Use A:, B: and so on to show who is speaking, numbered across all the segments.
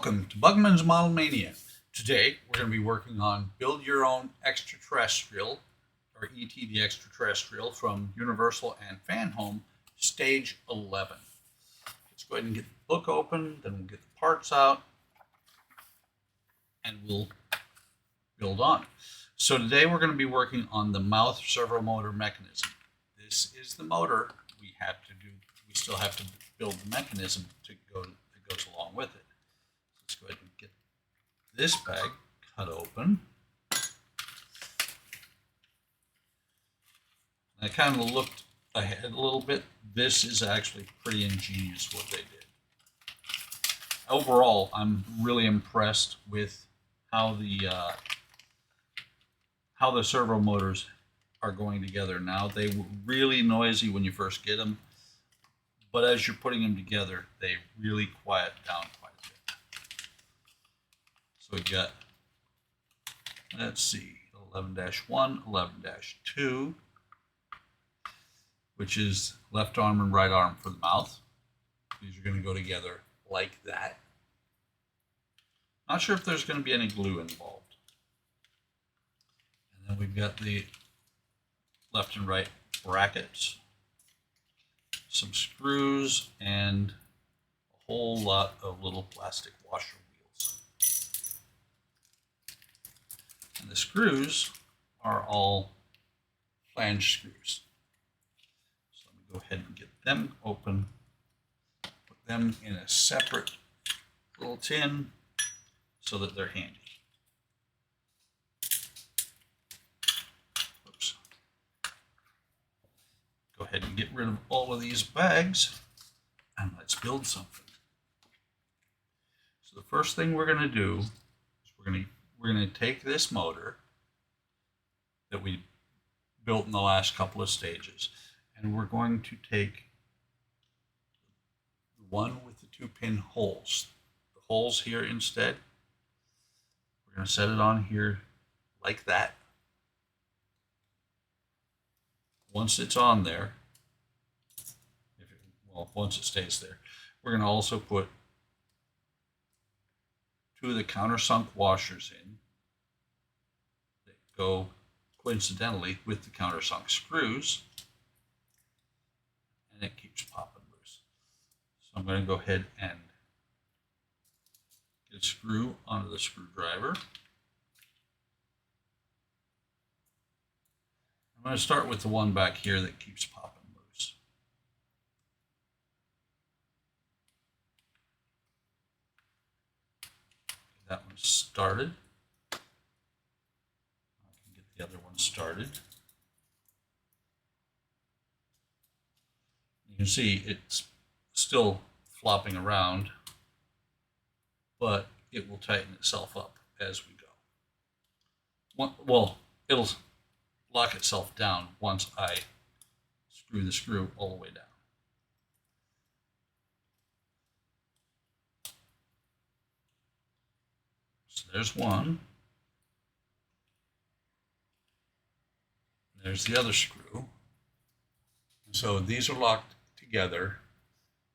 A: Welcome to Bugman's Model Mania. Today we're going to be working on Build Your Own Extra-Terrestrial, or E.T. the Extra-Terrestrial, from Universal and Fanhome, Stage 11. Let's go ahead and get the book open, then we'll get the parts out, and we'll build on. So today we're going to be working on the mouth servo motor mechanism. This is the motor we still have to build the mechanism that goes along with it. Let's go ahead and get this bag cut open. I kind of looked ahead a little bit. This is actually pretty ingenious what they did. Overall, I'm really impressed with how the servo motors are going together now. They were really noisy when you first get them, but as you're putting them together, they really quiet down quite a bit. So we got, let's see, 11-1, 11-2, which is left arm and right arm for the mouth. These are going to go together like that. Not sure if there's going to be any glue involved. And then we've got the left and right brackets, some screws, and a whole lot of little plastic washer wheels. And the screws are all flange screws. So let me go ahead and get them open, put them in a separate little tin so that they're handy. Oops. Go ahead and get rid of all of these bags and let's build something. So the first thing we're going to do is we're going to take this motor that we built in the last couple of stages, and we're going to take the one with the 2-pin holes. The holes here instead, we're going to set it on here like that. Once it's on there, once it stays there, we're going to also put 2 of the countersunk washers in that go coincidentally with the countersunk screws, and it keeps popping loose. So I'm going to go ahead and get a screw onto the screwdriver. I'm going to start with the one back here that keeps popping loose. Get that one started. I can get the other one started. You can see it's still flopping around, but it will tighten itself up as we go. Well, it'll lock itself down once I screw the screw all the way down. So there's one. There's the other screw. And so these are locked together.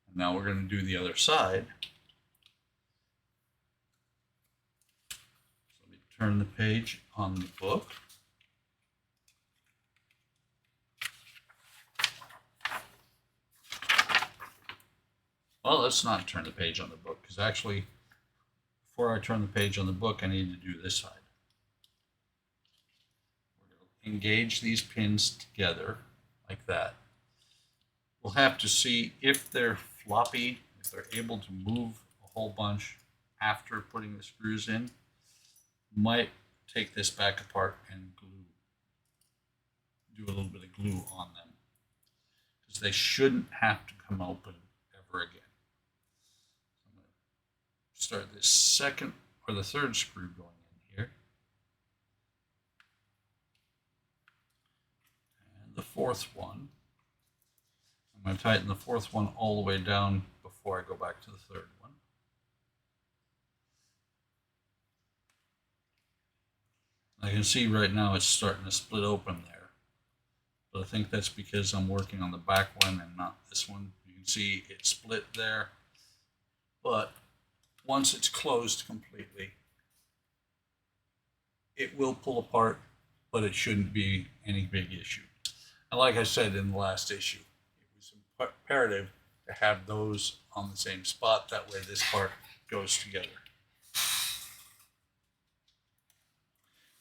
A: And now we're going to do the other side. So let me turn the page on the book. Well, let's not turn the page on the book, because actually, before I turn the page on the book, I need to do this side. We're going to engage these pins together like that. We'll have to see if they're floppy, if they're able to move a whole bunch after putting the screws in. Might take this back apart and do a little bit of glue on them, because they shouldn't have to come open ever again. Start this second or the third screw going in here, and the fourth one. I'm going to tighten the fourth one all the way down before I go back to the third one. I can see right now it's starting to split open there, but I think that's because I'm working on the back one and not this one. You can see it split there, but once it's closed completely, it will pull apart, but it shouldn't be any big issue. And like I said in the last issue, it was imperative to have those on the same spot. That way this part goes together.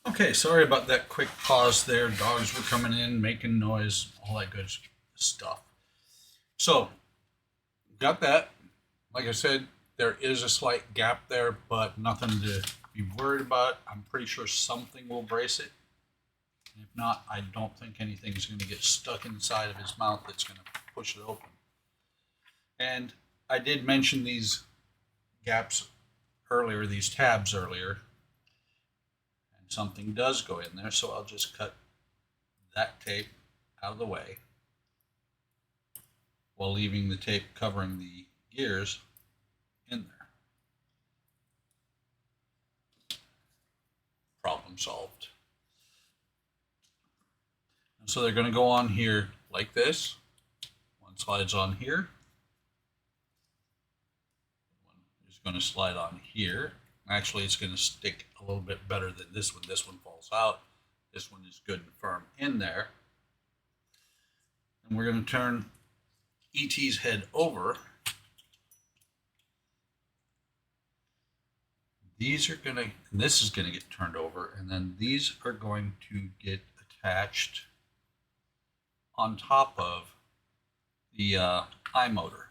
A: Okay, sorry about that quick pause there. Dogs were coming in, making noise, all that good stuff. So, got that. Like I said, there is a slight gap there, but nothing to be worried about. I'm pretty sure something will brace it. If not, I don't think anything's going to get stuck inside of his mouth that's going to push it open. And I did mention these gaps earlier, these tabs earlier, and something does go in there, so I'll just cut that tape out of the way while leaving the tape covering the gears in there. Problem solved. And so they're going to go on here like this. One slides on here. One is going to slide on here. Actually, it's going to stick a little bit better than this one. This one falls out. This one is good and firm in there. And we're going to turn E.T.'s head over. These are going to, and this is going to get turned over, and then these are going to get attached on top of the eye motor.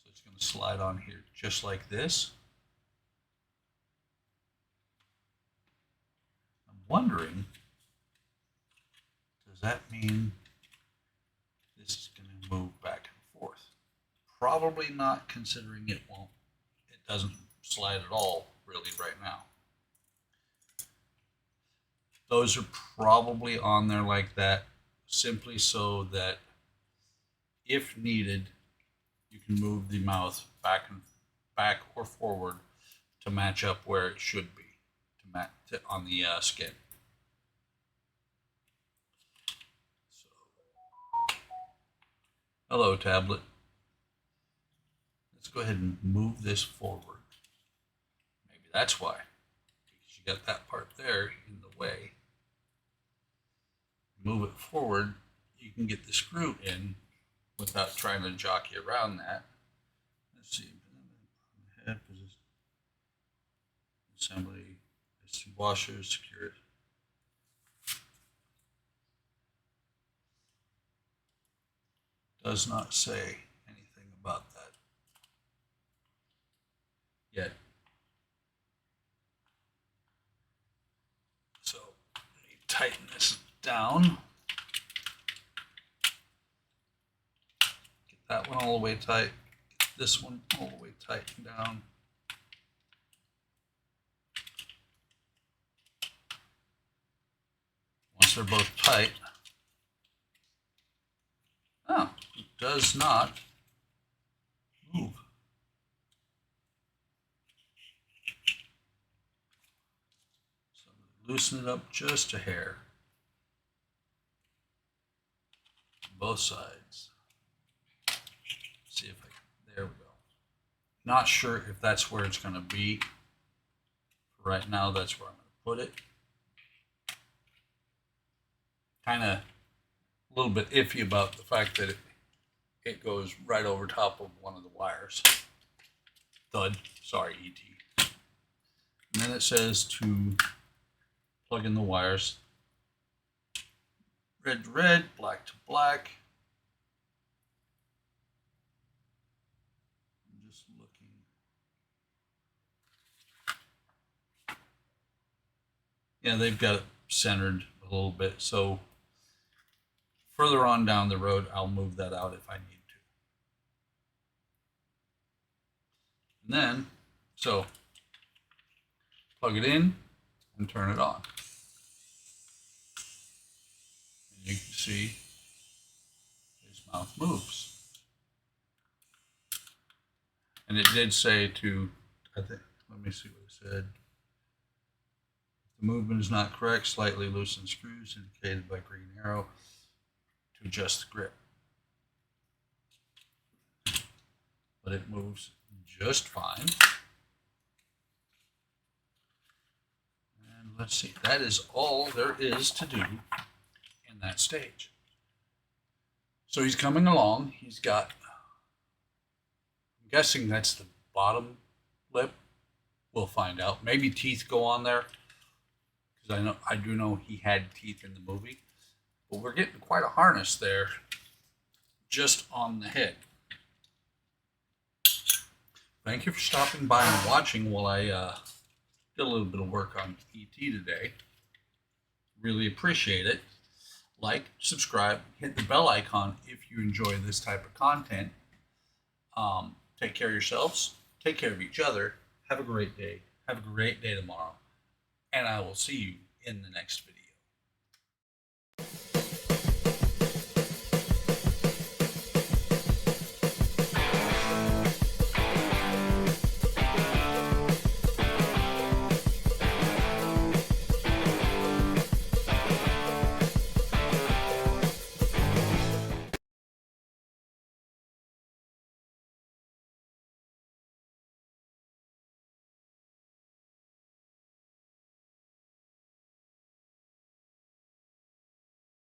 A: So it's going to slide on here just like this. I'm wondering, does that mean this is going to move back and forth? Probably not, considering it doesn't slide at all really right now. Those are probably on there like that simply so that if needed, you can move the mouth back or forward to match up where it should be on the skin. So, hello, tablet. Let's go ahead and move this forward. Maybe that's why, because you got that part there in the way. Move it forward, you can get the screw in without trying to jockey around that. Let's see. Head position. Assembly. Washers, secure it. Does not say anything about that yet. So let me tighten this down. Get that one all the way tight. Get this one all the way tightened down. Once they're both tight, it does not move. So I'm going to loosen it up just a hair. Both sides. See if there we go. Not sure if that's where it's going to be. Right now, that's where I'm going to put it. Kind of a little bit iffy about the fact that it goes right over top of one of the wires. Thud. Sorry, E.T. And then it says to plug in the wires. Red to red, black to black. I'm just looking. Yeah, they've got it centered a little bit, so further on down the road, I'll move that out if I need to. And then, so plug it in and turn it on. And you can see his mouth moves. And it did say to, I think, let me see what it said. If the movement is not correct, slightly loosen screws indicated by green arrow to adjust the grip. but it moves just fine. And let's see, that is all there is to do in that stage. So he's coming along. He's got, I'm guessing that's the bottom lip. We'll find out. Maybe teeth go on there, because I do know he had teeth in the movie. But we're getting quite a harness there just on the head. Thank you for stopping by and watching while I did a little bit of work on E.T. today. Really appreciate it. Like, subscribe, hit the bell icon if you enjoy this type of content. Take care of yourselves. Take care of each other. Have a great day. Have a great day tomorrow. And I will see you in the next video.